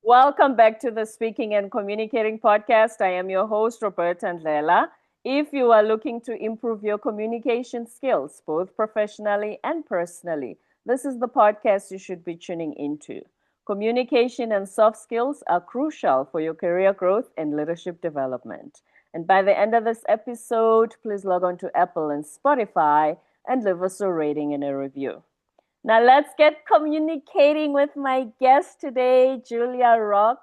Welcome back to the Speaking and Communicating podcast. I am your host, Roberta Ndlela. If you are looking to improve your communication skills, both professionally and personally, this is the podcast you should be tuning into. Communication and soft skills are crucial for your career growth and leadership development. And by the end of this episode, please log on to Apple and Spotify and leave us a rating and a review. Now let's get communicating with my guest today, Julia Rock,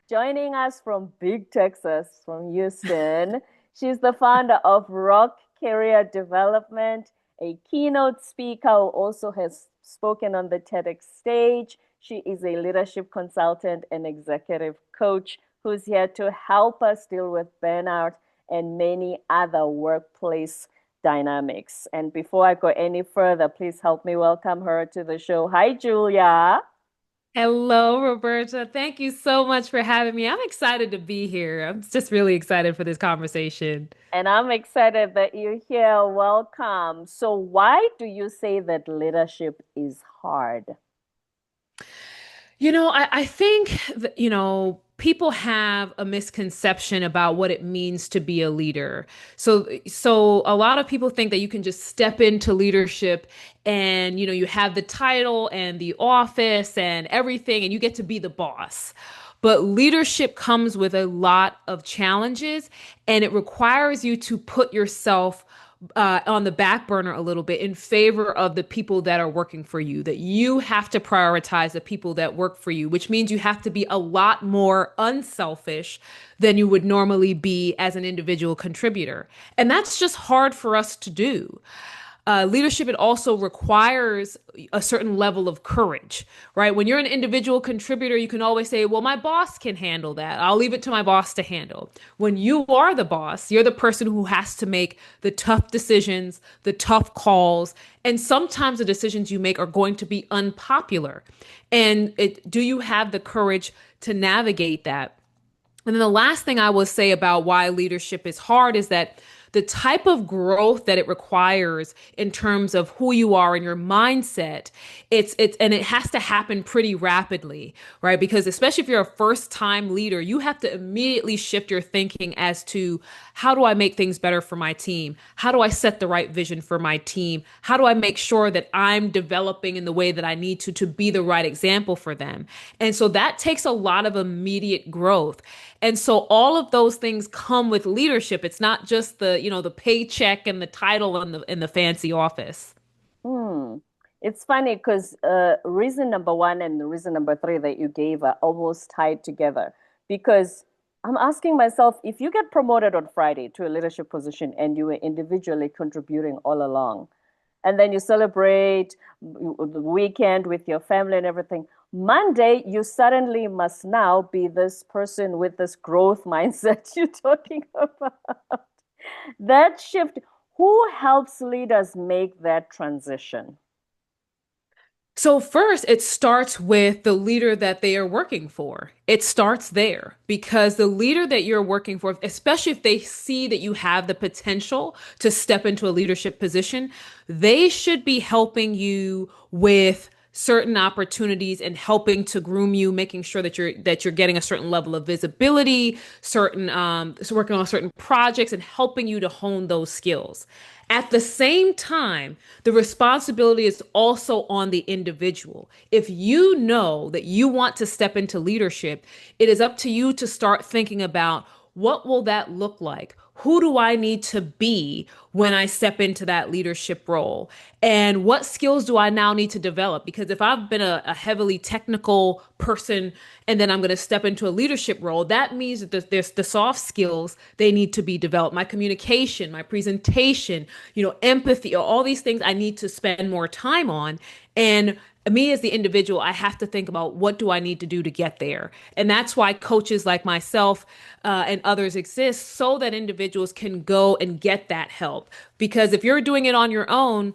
joining us from Big Texas, from Houston. She's the founder of Rock Career Development, a keynote speaker who also has spoken on the TEDx stage. She is a leadership consultant and executive coach who's here to help us deal with burnout and many other workplace dynamics. And before I go any further, please help me welcome her to the show. Hi, Julia. Hello, Roberta. Thank you so much for having me. I'm excited to be here. I'm just really excited for this conversation. And I'm excited that you're here. Welcome. So, why do you say that leadership is hard? I think that, people have a misconception about what it means to be a leader. So a lot of people think that you can just step into leadership and, you have the title and the office and everything, and you get to be the boss. But leadership comes with a lot of challenges, and it requires you to put yourself on the back burner a little bit in favor of the people that are working for you, that you have to prioritize the people that work for you, which means you have to be a lot more unselfish than you would normally be as an individual contributor. And that's just hard for us to do. Leadership, it also requires a certain level of courage, right? When you're an individual contributor, you can always say, well, my boss can handle that. I'll leave it to my boss to handle. When you are the boss, you're the person who has to make the tough decisions, the tough calls, and sometimes the decisions you make are going to be unpopular. And do you have the courage to navigate that? And then the last thing I will say about why leadership is hard is that the type of growth that it requires in terms of who you are and your mindset, and it has to happen pretty rapidly, right? Because especially if you're a first time leader, you have to immediately shift your thinking as to how do I make things better for my team? How do I set the right vision for my team? How do I make sure that I'm developing in the way that I need to be the right example for them? And so that takes a lot of immediate growth. And so all of those things come with leadership. It's not just the paycheck and the title and the fancy office. Hmm. It's funny because reason number one and reason number three that you gave are almost tied together. Because I'm asking myself, if you get promoted on Friday to a leadership position and you were individually contributing all along, and then you celebrate the weekend with your family and everything, Monday, you suddenly must now be this person with this growth mindset you're talking about. That shift, who helps leaders make that transition? So first, it starts with the leader that they are working for. It starts there because the leader that you're working for, especially if they see that you have the potential to step into a leadership position, they should be helping you with certain opportunities and helping to groom you, making sure that you're getting a certain level of visibility, so working on certain projects and helping you to hone those skills. At the same time, the responsibility is also on the individual. If you know that you want to step into leadership, it is up to you to start thinking about what will that look like? Who do I need to be when I step into that leadership role? And what skills do I now need to develop? Because if I've been a heavily technical person and then I'm going to step into a leadership role, that means that there's the soft skills they need to be developed. My communication, my presentation, empathy, all these things I need to spend more time on. And me as the individual, I have to think about what do I need to do to get there. And that's why coaches like myself and others exist so that individuals can go and get that help. Because if you're doing it on your own,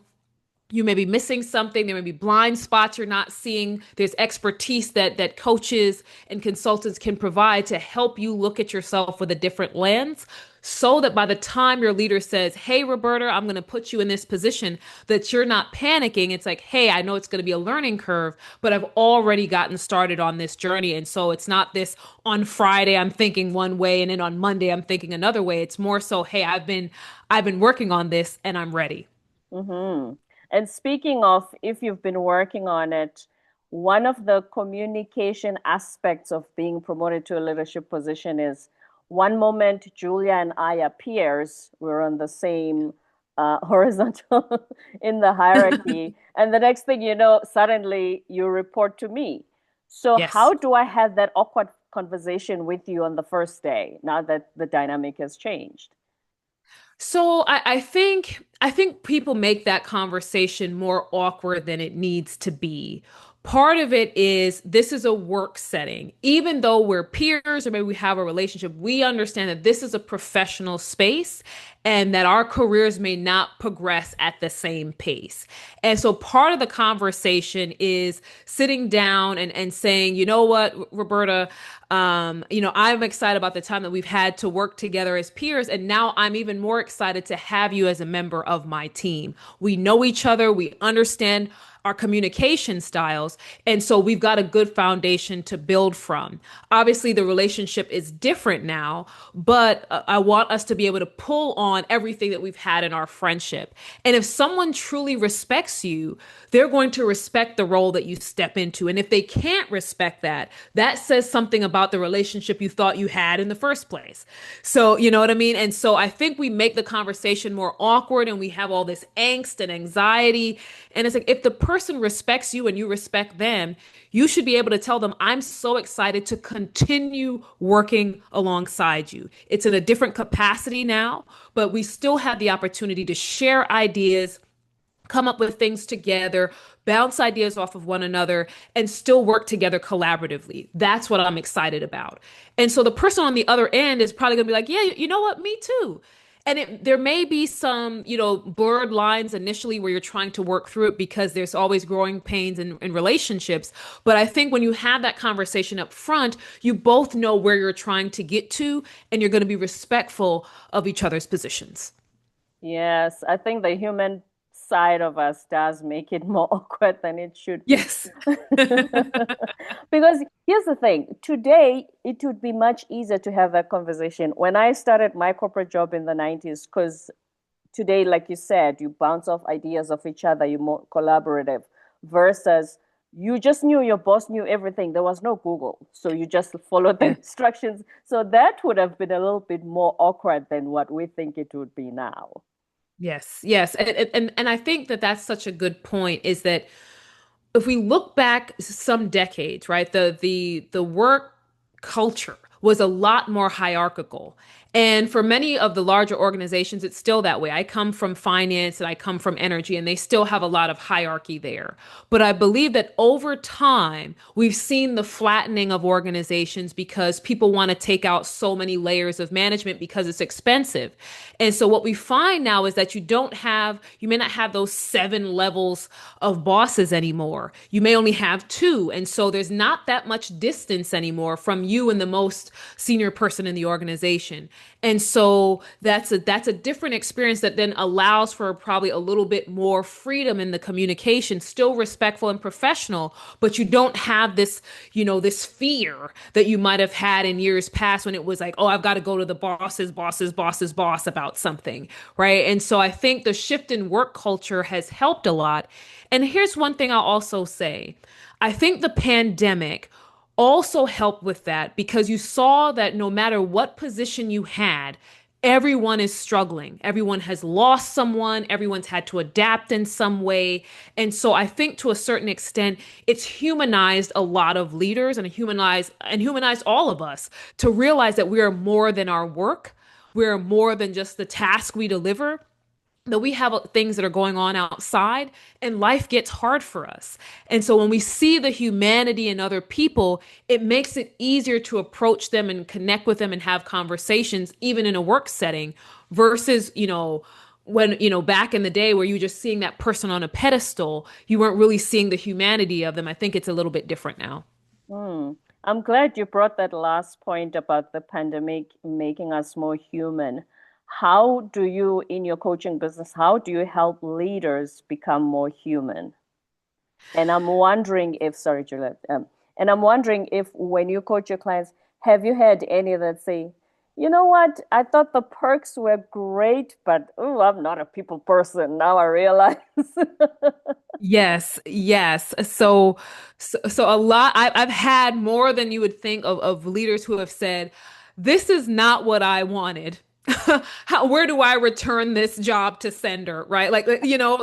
you may be missing something. There may be blind spots you're not seeing. There's expertise that coaches and consultants can provide to help you look at yourself with a different lens so that by the time your leader says, "Hey, Roberta, I'm going to put you in this position," that you're not panicking. It's like, "Hey, I know it's going to be a learning curve, but I've already gotten started on this journey." And so it's not this on Friday I'm thinking one way and then on Monday I'm thinking another way. It's more so, "Hey, I've been working on this and I'm ready." Mm-hmm. And speaking of, if you've been working on it, one of the communication aspects of being promoted to a leadership position is one moment Julia and I are peers, we're on the same horizontal in the hierarchy, and the next thing you know, suddenly you report to me. So, how Yes. do I have that awkward conversation with you on the first day now that the dynamic has changed? So I think people make that conversation more awkward than it needs to be. Part of it is this is a work setting. Even though we're peers or maybe we have a relationship, we understand that this is a professional space and that our careers may not progress at the same pace. And so part of the conversation is sitting down and saying, you know what, Roberta, I'm excited about the time that we've had to work together as peers. And now I'm even more excited to have you as a member of my team. We know each other, we understand our communication styles. And so we've got a good foundation to build from. Obviously, the relationship is different now, but I want us to be able to pull on everything that we've had in our friendship. And if someone truly respects you, they're going to respect the role that you step into. And if they can't respect that, that says something about the relationship you thought you had in the first place. So, you know what I mean? And so I think we make the conversation more awkward and we have all this angst and anxiety. And it's like, if the person respects you and you respect them, you should be able to tell them, "I'm so excited to continue working alongside you." It's in a different capacity now, but we still have the opportunity to share ideas, come up with things together, bounce ideas off of one another, and still work together collaboratively. That's what I'm excited about. And so the person on the other end is probably going to be like, "Yeah, you know what? Me too." And there may be some, blurred lines initially where you're trying to work through it because there's always growing pains in relationships. But I think when you have that conversation up front, you both know where you're trying to get to, and you're going to be respectful of each other's positions. Yes, I think the human side of us does make it more awkward than it should be. Yes. Because here's the thing, today it would be much easier to have that conversation. When I started my corporate job in the 90s, because today, like you said, you bounce off ideas of each other, you're more collaborative, versus you just knew your boss knew everything. There was no Google. So you just followed the Yeah. instructions. So that would have been a little bit more awkward than what we think it would be now. Yes, yes. And I think that that's such a good point is that if we look back some decades, right, the work culture was a lot more hierarchical. And for many of the larger organizations, it's still that way. I come from finance and I come from energy, and they still have a lot of hierarchy there. But I believe that over time, we've seen the flattening of organizations because people want to take out so many layers of management because it's expensive. And so what we find now is that you may not have those 7 levels of bosses anymore. You may only have two. And so there's not that much distance anymore from you and the most senior person in the organization. And so that's a different experience that then allows for probably a little bit more freedom in the communication, still respectful and professional, but you don't have this fear that you might have had in years past when it was like, "Oh, I've got to go to the boss's boss about something," right? And so I think the shift in work culture has helped a lot. And here's one thing I'll also say. I think the pandemic also helped with that because you saw that no matter what position you had, everyone is struggling. Everyone has lost someone, everyone's had to adapt in some way. And so I think to a certain extent, it's humanized a lot of leaders and humanized all of us to realize that we are more than our work. We're more than just the task we deliver, that we have things that are going on outside and life gets hard for us. And so when we see the humanity in other people, it makes it easier to approach them and connect with them and have conversations, even in a work setting, versus, when, back in the day where you were just seeing that person on a pedestal, you weren't really seeing the humanity of them. I think it's a little bit different now. Hmm. I'm glad you brought that last point about the pandemic making us more human. How do you, in your coaching business, how do you help leaders become more human? And I'm wondering if, sorry, Juliet, and I'm wondering if when you coach your clients, have you had any that say, you know what, I thought the perks were great, but oh, I'm not a people person. Now I realize. Yes, yes. So a lot. I've had more than you would think of leaders who have said, "This is not what I wanted." Where do I return this job to sender, right?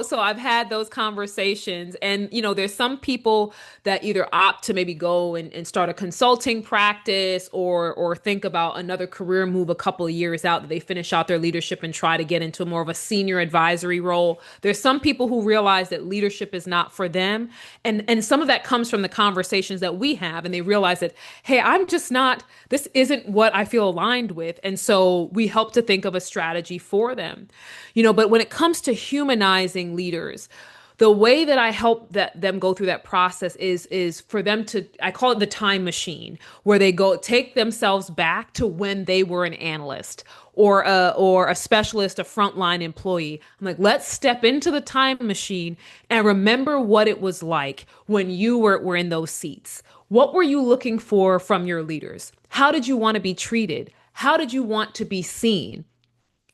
So I've had those conversations. And, there's some people that either opt to maybe go and start a consulting practice or think about another career move a couple of years out that they finish out their leadership and try to get into more of a senior advisory role. There's some people who realize that leadership is not for them. And some of that comes from the conversations that we have, and they realize that, hey, I'm just not, this isn't what I feel aligned with. And so we help to think of a strategy for them. But when it comes to humanizing leaders, the way that I help them go through that process is for them to, I call it the time machine, where they go take themselves back to when they were an analyst or a specialist, a frontline employee. I'm like, let's step into the time machine and remember what it was like when you were in those seats. What were you looking for from your leaders? How did you want to be treated? How did you want to be seen?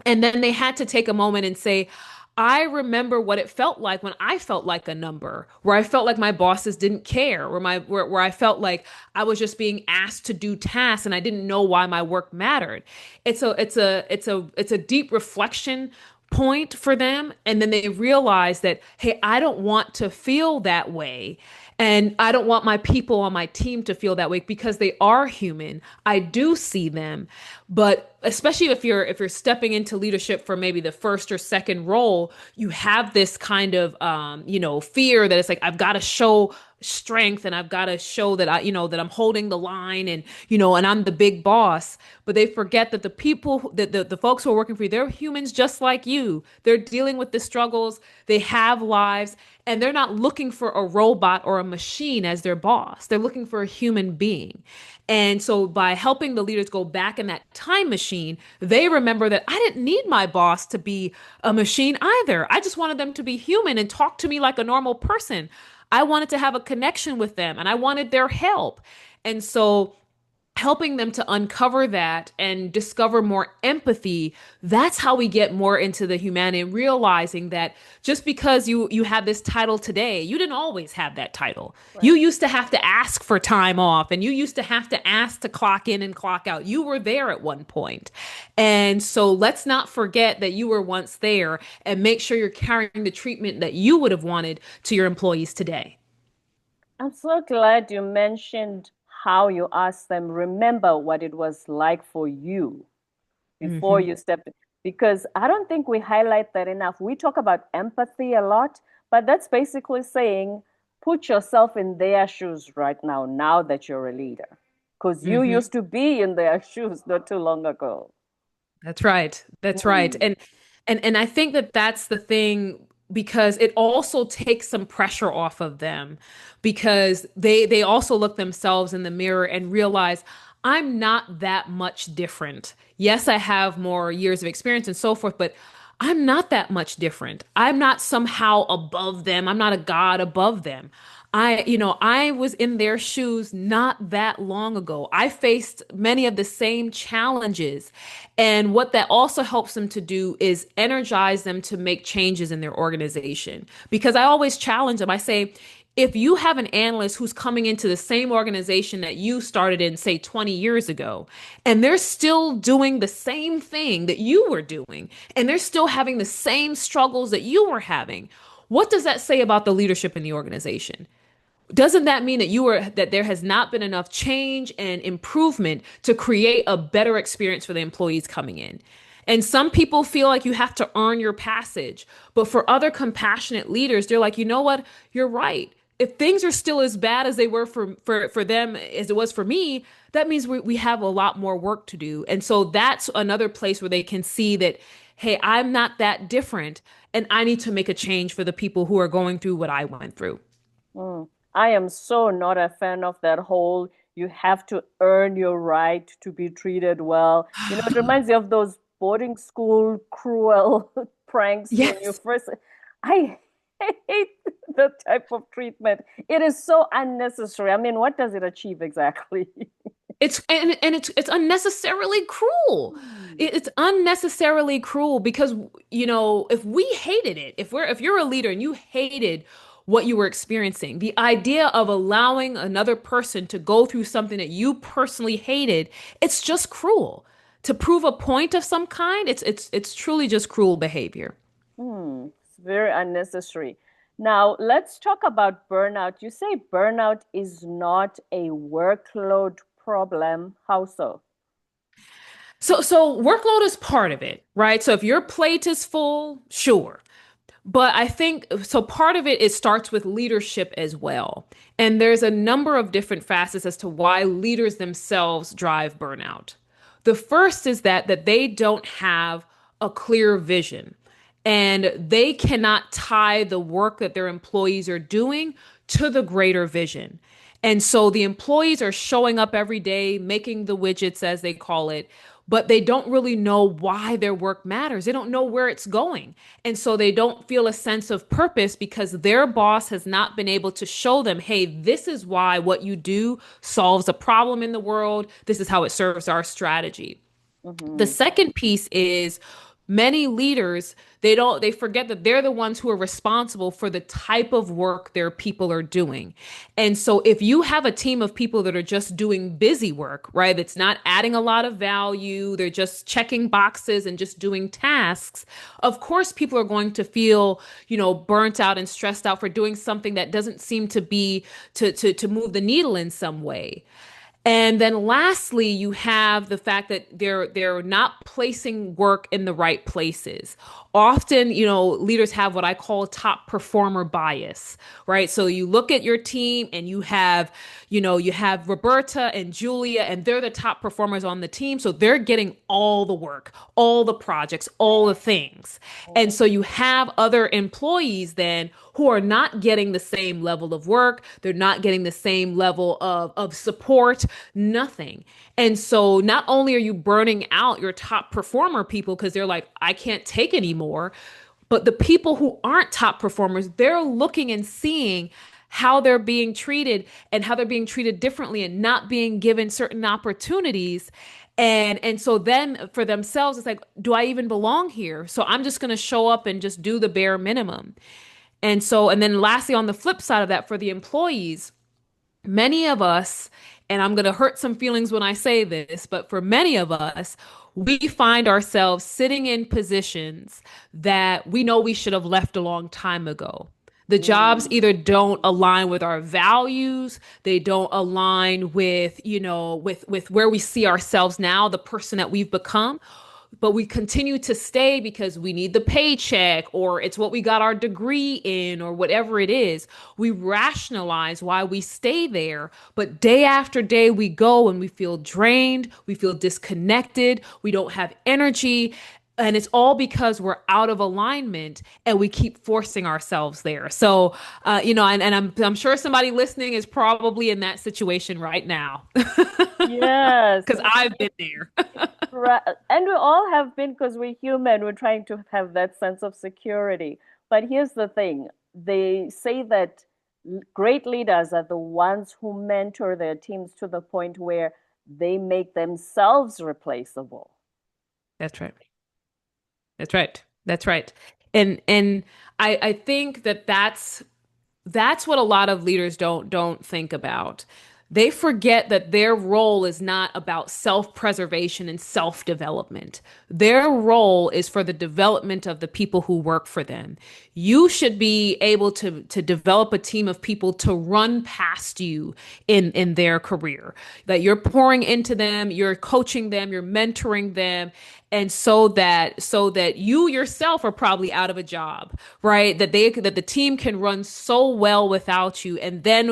And then they had to take a moment and say, I remember what it felt like when I felt like a number, where I felt like my bosses didn't care, where I felt like I was just being asked to do tasks and I didn't know why my work mattered. It's a deep reflection point for them. And then they realize that, hey, I don't want to feel that way. And I don't want my people on my team to feel that way because they are human. I do see them. But especially if you're stepping into leadership for maybe the first or second role, you have this kind of fear that it's like I've got to show strength and I've got to show that that I'm holding the line and I'm the big boss. But they forget that the people that the folks who are working for you, they're humans just like you. They're dealing with the struggles, they have lives, and they're not looking for a robot or a machine as their boss. They're looking for a human being. And so by helping the leaders go back in that time machine, they remember that I didn't need my boss to be a machine either. I just wanted them to be human and talk to me like a normal person. I wanted to have a connection with them and I wanted their help. And so helping them to uncover that and discover more empathy, that's how we get more into the humanity, and realizing that just because you have this title today, you didn't always have that title. You Right. used to have to ask for time off and you used to have to ask to clock in and clock out. You were there at one point. And so let's not forget that you were once there, and make sure you're carrying the treatment that you would have wanted to your employees today. I'm so glad you mentioned how you asked them, remember what it was like for you before Hmm. you stepped in. Because I don't think we highlight that enough. We talk about empathy a lot, but that's basically saying, put yourself in their shoes right now that you're a leader. Because you Hmm. used to be in their shoes not too long ago. That's right. That's right. Mm, And I think that that's the thing, because it also takes some pressure off of them, because they also look themselves in the mirror and realize I'm not that much different. Yes, I have more years of experience and so forth, but I'm not that much different. I'm not somehow above them. I'm not a god above them. I was in their shoes not that long ago. I faced many of the same challenges. And what that also helps them to do is energize them to make changes in their organization. Because I always challenge them. I say, if you have an analyst who's coming into the same organization that you started in, say, 20 years ago, and they're still doing the same thing that you were doing, and they're still having the same struggles that you were having, what does that say about the leadership in the organization? Doesn't that mean that there has not been enough change and improvement to create a better experience for the employees coming in? And some people feel like you have to earn your passage. But for other compassionate leaders, they're like, you know what? You're right. If things are still as bad as they were for them as it was for me, that means we have a lot more work to do. And so that's another place where they can see that, hey, I'm not that different, and I need to make a change for the people who are going through what I went through. mm. I am so not a fan of that whole you have to earn your right to be treated well. It reminds me of those boarding school cruel pranks when you Yes. first. I hate the type of treatment. It is so unnecessary. I mean, what does it achieve exactly? It's unnecessarily cruel. It's unnecessarily cruel because if we hated it, if you're a leader and you hated what you were experiencing, the idea of allowing another person to go through something that you personally hated, it's just cruel. To prove a point of some kind, it's truly just cruel behavior. It's very unnecessary. Now, let's talk about burnout. You say burnout is not a workload problem. How so? So workload is part of it, right? So if your plate is full, sure. But I think so part of it starts with leadership as well. And there's a number of different facets as to why leaders themselves drive burnout. The first is that they don't have a clear vision and they cannot tie the work that their employees are doing to the greater vision. And so the employees are showing up every day, making the widgets, as they call it, but they don't really know why their work matters. They don't know where it's going. And so they don't feel a sense of purpose because their boss has not been able to show them, hey, this is why what you do solves a problem in the world. This is how it serves our strategy. The Hmm. second piece is many leaders, they forget that they're the ones who are responsible for the type of work their people are doing. And so if you have a team of people that are just doing busy work, right? That's not adding a lot of value, they're just checking boxes and just doing tasks. Of course, people are going to feel, burnt out and stressed out for doing something that doesn't seem to be to move the needle in some way. And then lastly, you have the fact that they're not placing work in the right places. Often, leaders have what I call top performer bias, right? So you look at your team and you have Roberta and Julia, and they're the top performers on the team. So they're getting all the work, all the projects, all the things. And so you have other employees then who are not getting the same level of work. They're not getting the same level of support, nothing. And so not only are you burning out your top performer people because they're like, I can't take anymore, but the people who aren't top performers, they're looking and seeing how they're being treated and how they're being treated differently and not being given certain opportunities. And so then for themselves, it's like, do I even belong here? So I'm just going to show up and just do the bare minimum. And then lastly, on the flip side of that, for the employees, many of us, and I'm going to hurt some feelings when I say this, but for many of us, we find ourselves sitting in positions that we know we should have left a long time ago. The jobs Mm. either don't align with our values, they don't align with, with where we see ourselves now, the person that we've become, but we continue to stay because we need the paycheck or it's what we got our degree in or whatever it is. We rationalize why we stay there, but day after day we go and we feel drained, we feel disconnected, we don't have energy. And it's all because we're out of alignment and we keep forcing ourselves there. So, and I'm sure somebody listening is probably in that situation right now Yes. because I've been there. Right. And we all have been because we're human. We're trying to have that sense of security. But here's the thing. They say that great leaders are the ones who mentor their teams to the point where they make themselves replaceable. That's right. That's right. That's right. And I think that's what a lot of leaders don't think about. They forget that their role is not about self-preservation and self-development. Their role is for the development of the people who work for them. You should be able to develop a team of people to run past you in their career. That you're pouring into them, you're coaching them, you're mentoring them, and so that you yourself are probably out of a job, right? That the team can run so well without you, and then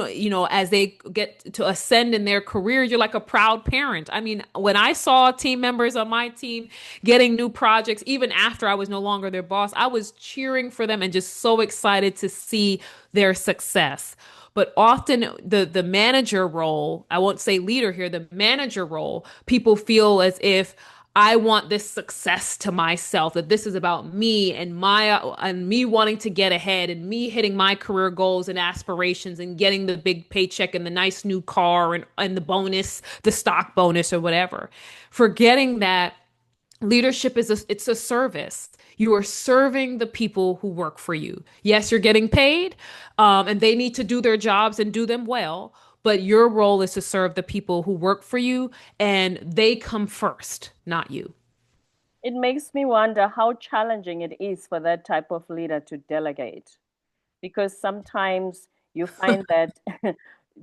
as they get to ascend in their career, you're like a proud parent. I mean, when I saw team members on my team getting new projects even after I was no longer their boss, I was cheering for them and just so excited to see their success. But often the manager role, I won't say leader here, the manager role, people feel as if I want this success to myself, that this is about me and my and me wanting to get ahead and me hitting my career goals and aspirations and getting the big paycheck and the nice new car and the bonus, the stock bonus or whatever. Forgetting that leadership is it's a service. You are serving the people who work for you. Yes, you're getting paid, and they need to do their jobs and do them well, but your role is to serve the people who work for you, and they come first, not you. It makes me wonder how challenging it is for that type of leader to delegate, because sometimes you find that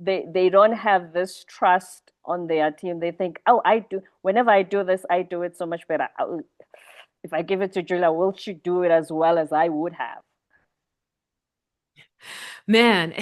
they don't have this trust on their team. They think, oh, I do. Whenever I do this, I do it so much better. If I give it to Julia, will she do it as well as I would have? Man,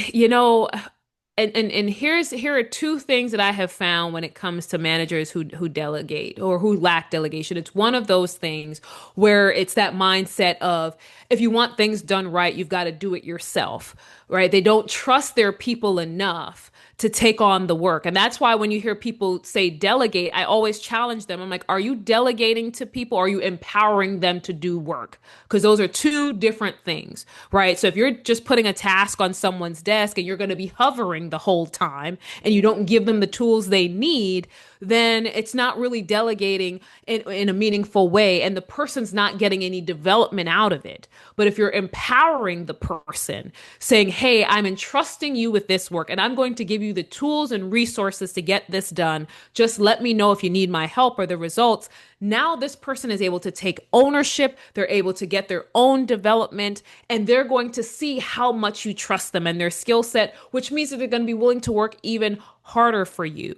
and here are two things that I have found when it comes to managers who delegate or who lack delegation. It's one of those things where it's that mindset of if you want things done right, you've got to do it yourself, right? They don't trust their people enough to take on the work. And that's why when you hear people say delegate, I always challenge them. I'm like, are you delegating to people? Or are you empowering them to do work? Because those are two different things, right? So if you're just putting a task on someone's desk and you're going to be hovering the whole time and you don't give them the tools they need, then it's not really delegating in a meaningful way. And the person's not getting any development out of it. But if you're empowering the person, saying, hey, I'm entrusting you with this work and I'm going to give you the tools and resources to get this done. Just let me know if you need my help or the results. Now this person is able to take ownership. They're able to get their own development and they're going to see how much you trust them and their skill set, which means that they're going to be willing to work even harder for you.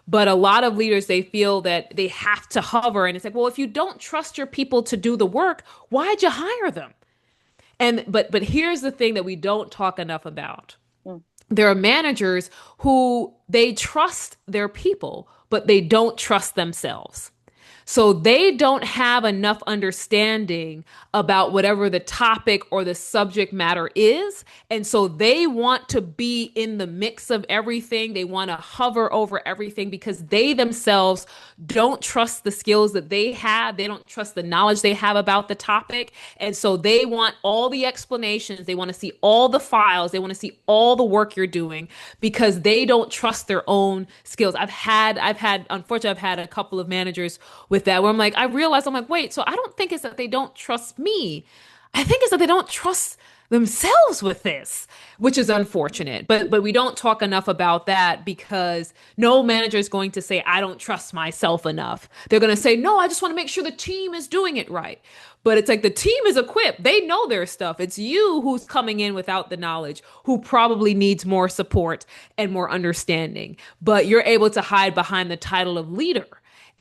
But a lot of leaders, they feel that they have to hover. And it's like, well, if you don't trust your people to do the work, why'd you hire them? And but here's the thing that we don't talk enough about. Mm. There are managers who they trust their people, but they don't trust themselves. So they don't have enough understanding about whatever the topic or the subject matter is. And so they want to be in the mix of everything. They want to hover over everything because they themselves don't trust the skills that they have. They don't trust the knowledge they have about the topic. And so they want all the explanations. They want to see all the files. They want to see all the work you're doing because they don't trust their own skills. Unfortunately, I've had a couple of managers with that where I'm like, I realized I'm like, wait, so I don't think it's that they don't trust me. I think it's that they don't trust themselves with this, which is unfortunate. But we don't talk enough about that because no manager is going to say, I don't trust myself enough. They're going to say, no, I just want to make sure the team is doing it right. But it's like the team is equipped. They know their stuff. It's you who's coming in without the knowledge, who probably needs more support and more understanding. But you're able to hide behind the title of leader.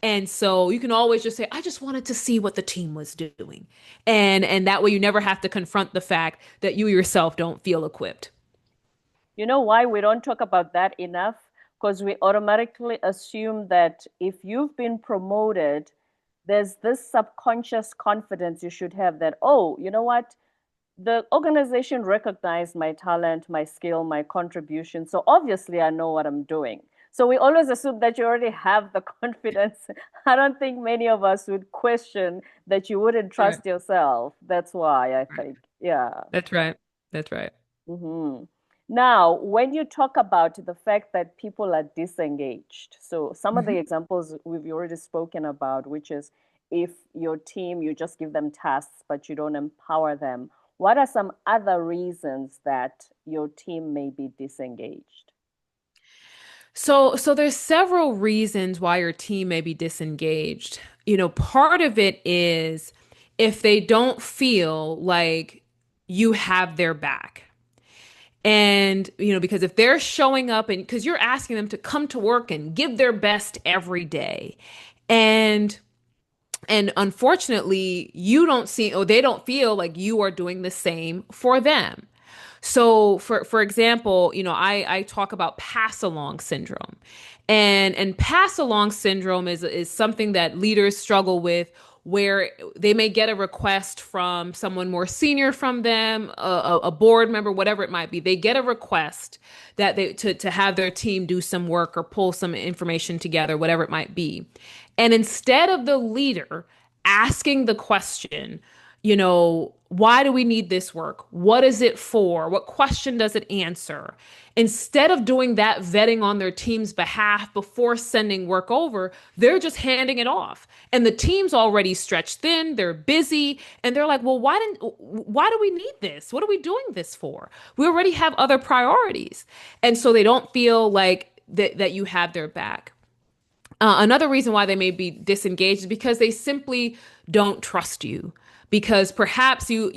And so you can always just say, I just wanted to see what the team was doing. And that way you never have to confront the fact that you yourself don't feel equipped. You know why we don't talk about that enough? Because we automatically assume that if you've been promoted, there's this subconscious confidence you should have that, oh, you know what? The organization recognized my talent, my skill, my contribution. So obviously I know what I'm doing. So we always assume that you already have the confidence. I don't think many of us would question that you wouldn't Right. trust yourself. That's why I Right. think, yeah. That's right. That's right. Hmm. Now, when you talk about the fact that people are disengaged, so some of the Mhm. examples we've already spoken about, which is if your team, you just give them tasks, but you don't empower them, what are some other reasons that your team may be disengaged? So there's several reasons why your team may be disengaged. Part of it is if they don't feel like you have their back. And, because if they're showing up and because you're asking them to come to work and give their best every day. And unfortunately, you don't see or they don't feel like you are doing the same for them. So for example, I talk about pass along syndrome. And pass along syndrome is something that leaders struggle with, where they may get a request from someone more senior from them, a board member, whatever it might be. They get a request that to have their team do some work or pull some information together, whatever it might be. And instead of the leader asking the question, why do we need this work? What is it for? What question does it answer? Instead of doing that vetting on their team's behalf before sending work over, they're just handing it off. And the team's already stretched thin, they're busy, and they're like, well, why do we need this? What are we doing this for? We already have other priorities. And so they don't feel like that you have their back. Another reason why they may be disengaged is because they simply don't trust you. Because perhaps you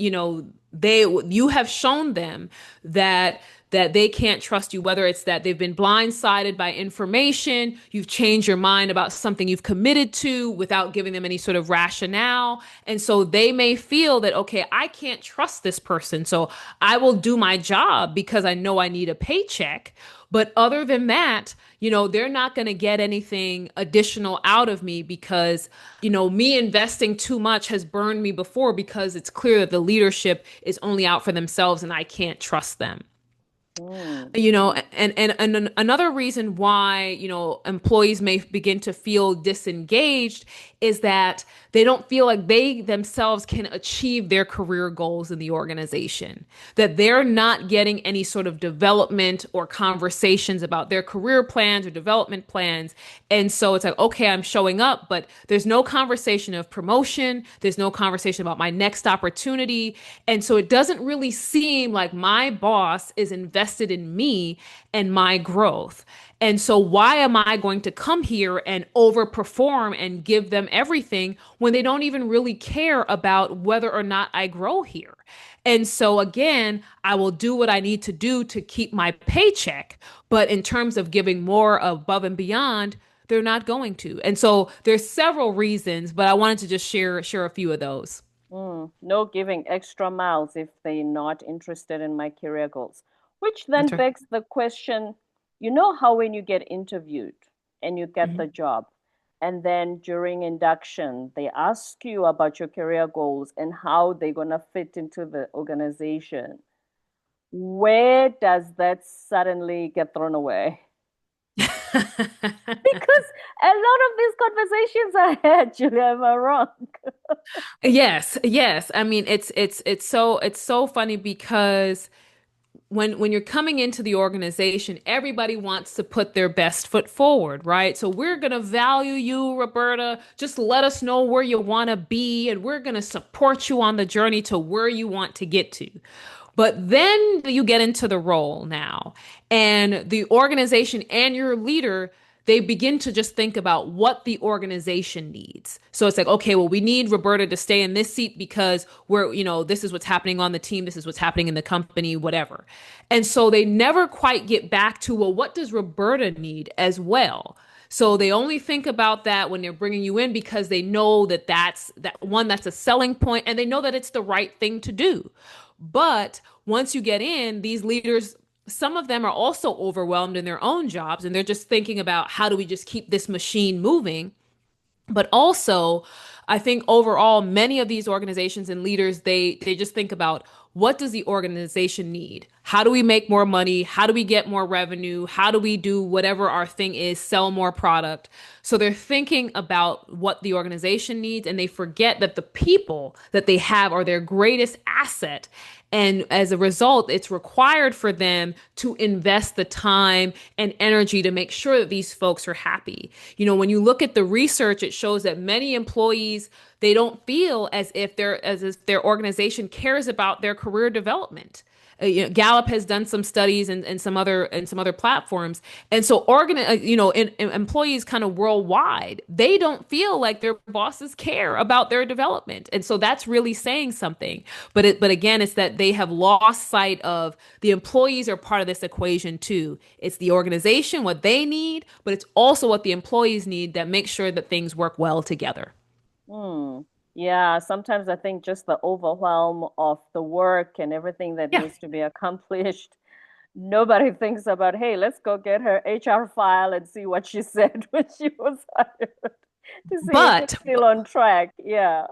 have shown them that they can't trust you, whether it's that they've been blindsided by information, you've changed your mind about something you've committed to without giving them any sort of rationale. And so they may feel that, okay, I can't trust this person, so I will do my job because I know I need a paycheck. But other than that, they're not going to get anything additional out of me because, me investing too much has burned me before, because it's clear that the leadership is only out for themselves and I can't trust them. Mm. And another reason why, employees may begin to feel disengaged is that they don't feel like they themselves can achieve their career goals in the organization, that they're not getting any sort of development or conversations about their career plans or development plans. And so it's like, okay, I'm showing up, but there's no conversation of promotion. There's no conversation about my next opportunity. And so it doesn't really seem like my boss is invested in me and my growth. And so why am I going to come here and overperform and give them everything when they don't even really care about whether or not I grow here? And so again, I will do what I need to do to keep my paycheck. But in terms of giving more above and beyond, they're not going to. And so there's several reasons, but I wanted to just share a few of those. Mm. No giving extra miles if they're not interested in my career goals. Which then That's right. begs the question, you know how when you get interviewed and you get Mhm. the job, and then during induction, they ask you about your career goals and how they're going to fit into the organization. Where does that suddenly get thrown away? Because a lot of these conversations I had, Julia, am I wrong? Yes, yes. I mean, it's so funny because when you're coming into the organization, everybody wants to put their best foot forward, right? So we're going to value you, Roberta. Just let us know where you want to be, and we're going to support you on the journey to where you want to get to. But then you get into the role now, and the organization and your leader, they begin to just think about what the organization needs. So it's like, okay, well, we need Roberta to stay in this seat because this is what's happening on the team, this is what's happening in the company, whatever. And so they never quite get back to, well, what does Roberta need as well? So they only think about that when they're bringing you in because they know that that's a selling point, and they know that it's the right thing to do. But once you get in, these leaders, some of them are also overwhelmed in their own jobs, and they're just thinking about, how do we just keep this machine moving? But also, I think overall, many of these organizations and leaders, they just think about, what does the organization need? How do we make more money? How do we get more revenue? How do we do whatever our thing is, sell more product? So they're thinking about what the organization needs, and they forget that the people that they have are their greatest asset. And as a result, it's required for them to invest the time and energy to make sure that these folks are happy. When you look at the research, it shows that many employees, they don't feel as if their organization cares about their career development. Gallup has done some studies and some other platforms, and so employees kind of worldwide, they don't feel like their bosses care about their development, and so that's really saying something. But again, it's that they have lost sight of the employees are part of this equation too. It's the organization, what they need, but it's also what the employees need that makes sure that things work well together. Hmm. Yeah, sometimes I think just the overwhelm of the work and everything that Yeah. needs to be accomplished, nobody thinks about, hey, let's go get her HR file and see what she said when she was hired to see if But it's still on track. Yeah,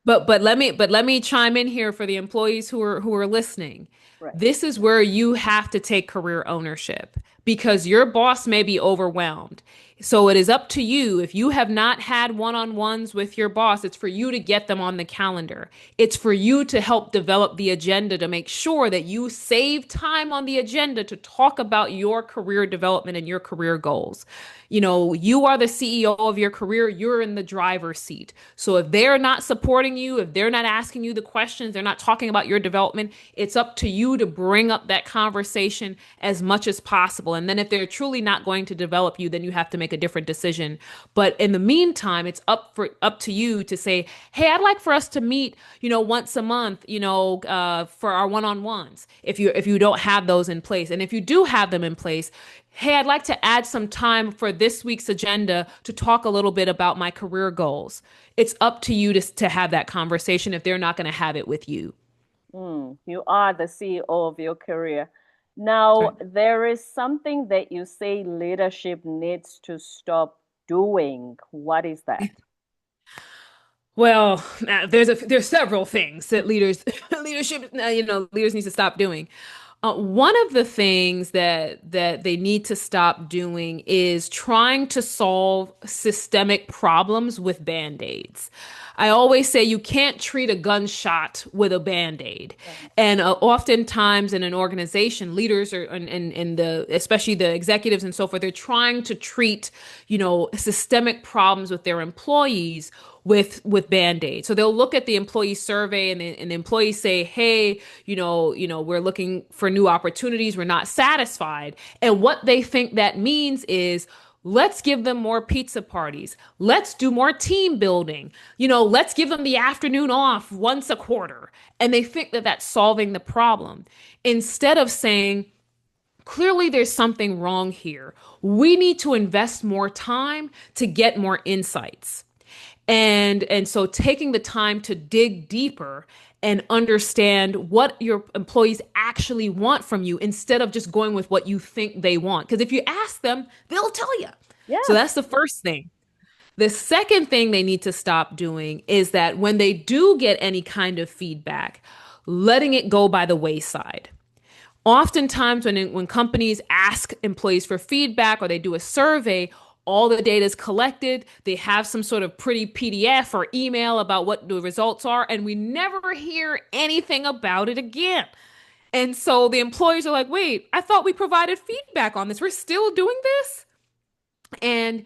but let me chime in here for the employees who are listening. right. This is where you have to take career ownership because your boss may be overwhelmed. So it is up to you. If you have not had one-on-ones with your boss, it's for you to get them on the calendar. It's for you to help develop the agenda to make sure that you save time on the agenda to talk about your career development and your career goals. You are the CEO of your career, you're in the driver's seat. So if they're not supporting you, if they're not asking you the questions, they're not talking about your development, it's up to you to bring up that conversation as much as possible. And then if they're truly not going to develop you, then you have to make a different decision. But in the meantime, it's up to you to say, hey, I'd like for us to meet, once a month, for our one-on-ones. If you don't have those in place, and if you do have them in place, hey, I'd like to add some time for this week's agenda to talk a little bit about my career goals. It's up to you to have that conversation if they're not going to have it with you. You are the CEO of your career. That's Now, right. there is something that you say leadership needs to stop doing. What is that? Well, there's several things that leaders need to stop doing. One of the things that they need to stop doing is trying to solve systemic problems with band-aids. I always say you can't treat a gunshot with a band-aid. Right. And oftentimes in an organization, leaders are in the especially the executives and so forth, they're trying to treat, systemic problems with their employees with band-aid. So they'll look at the employee survey and the employees say, hey, we're looking for new opportunities. We're not satisfied. And what they think that means is let's give them more pizza parties. Let's do more team building. Let's give them the afternoon off once a quarter. And they think that that's solving the problem instead of saying, clearly there's something wrong here. We need to invest more time to get more insights. And so taking the time to dig deeper and understand what your employees actually want from you instead of just going with what you think they want. Because if you ask them, they'll tell you. So Yeah. that's the first thing. The second thing they need to stop doing is that when they do get any kind of feedback, letting it go by the wayside. Oftentimes, when companies ask employees for feedback or they do a survey, all the data is collected. They have some sort of pretty PDF or email about what the results are, and we never hear anything about it again. And so the employees are like, wait, I thought we provided feedback on this. We're still doing this? And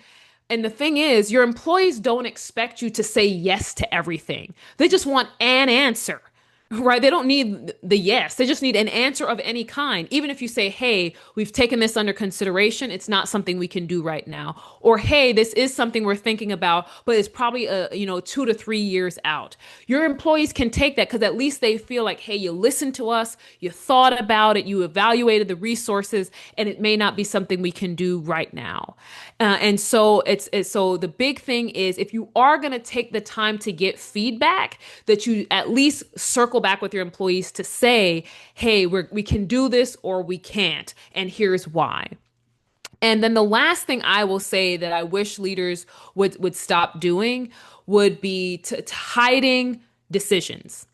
and the thing is, your employees don't expect you to say yes to everything. They just want an answer. Right? They don't need the yes. They just need an answer of any kind. Even if you say, hey, we've taken this under consideration, it's not something we can do right now. Or, hey, this is something we're thinking about, but it's probably 2 to 3 years out. Your employees can take that because at least they feel like, hey, you listened to us, you thought about it, you evaluated the resources, and it may not be something we can do right now. And so so the big thing is if you are going to take the time to get feedback, that you at least circle back with your employees to say, hey, we can do this or we can't, and here's why. And then the last thing I will say that I wish leaders would stop doing would be to hiding decisions.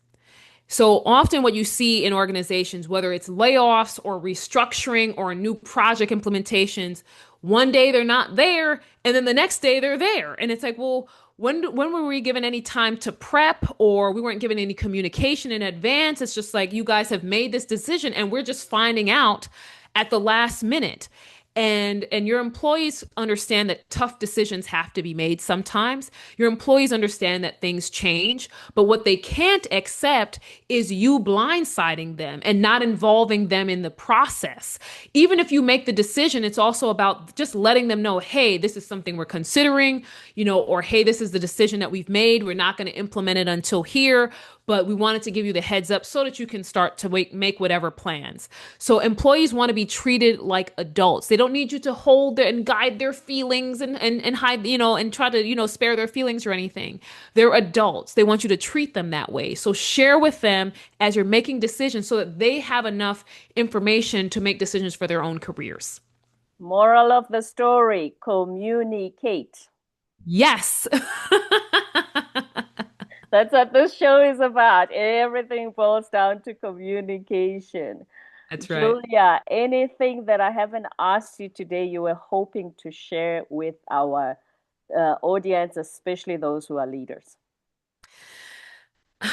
So often what you see in organizations, whether it's layoffs or restructuring or new project implementations, one day they're not there and then the next day they're there. And it's like, well, when were we given any time to prep, or we weren't given any communication in advance? It's just like you guys have made this decision and we're just finding out at the last minute. And your employees understand that tough decisions have to be made sometimes. Your employees understand that things change, but what they can't accept is you blindsiding them and not involving them in the process. Even if you make the decision, it's also about just letting them know, hey, this is something we're considering, or hey, this is the decision that we've made. We're not going to implement it until here. but we wanted to give you the heads up so that you can start to make whatever plans. So employees want to be treated like adults. They don't need you to hold their and guide their feelings and hide, and try to, spare their feelings or anything. They're adults. They want you to treat them that way. So share with them as you're making decisions so that they have enough information to make decisions for their own careers. Moral of the story, communicate. Yes. That's what this show is about. Everything boils down to communication. That's right. Julia, anything that I haven't asked you today you were hoping to share with our audience, especially those who are leaders?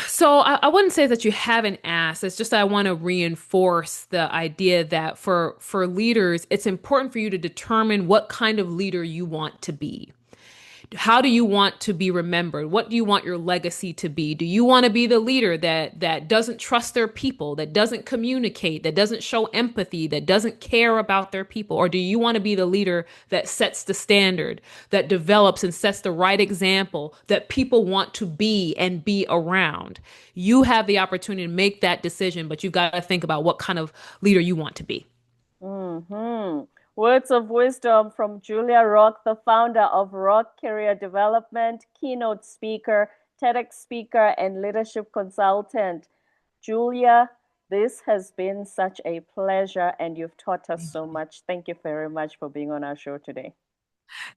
So I wouldn't say that you haven't asked. It's just that I want to reinforce the idea that for leaders, it's important for you to determine what kind of leader you want to be. How do you want to be remembered? What do you want your legacy to be? Do you want to be the leader that doesn't trust their people, that doesn't communicate, that doesn't show empathy, that doesn't care about their people? Or do you want to be the leader that sets the standard, that develops and sets the right example that people want to be and be around? You have the opportunity to make that decision, but you've got to think about what kind of leader you want to be. Hmm. Words of wisdom from Julia Rock, the founder of Rock Career Development, keynote speaker, TEDx speaker, and leadership consultant. Julia, this has been such a pleasure, and you've taught us so much. Thank you very much for being on our show today.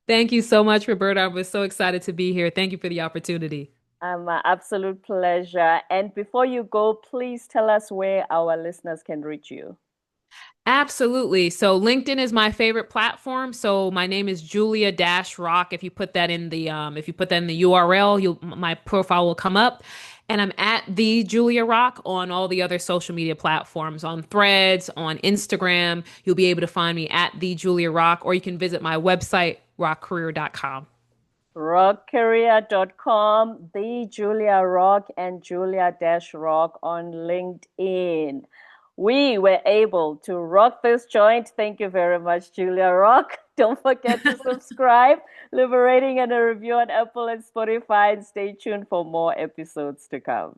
Thank you so much, Roberta. I was so excited to be here. Thank you for the opportunity. My absolute pleasure. And before you go, please tell us where our listeners can reach you. Absolutely. So LinkedIn is my favorite platform. So my name is Julia Dash Rock. If you put that in the URL, my profile will come up. And I'm at the Julia Rock on all the other social media platforms, on Threads, on Instagram. You'll be able to find me at the Julia Rock, or you can visit my website, rockcareer.com. Rockcareer.com, the Julia Rock, and Julia Dash Rock on LinkedIn. We were able to rock this joint. Thank you very much, Julia Rock. Don't forget to subscribe, leave a rating and a review on Apple and Spotify, and stay tuned for more episodes to come.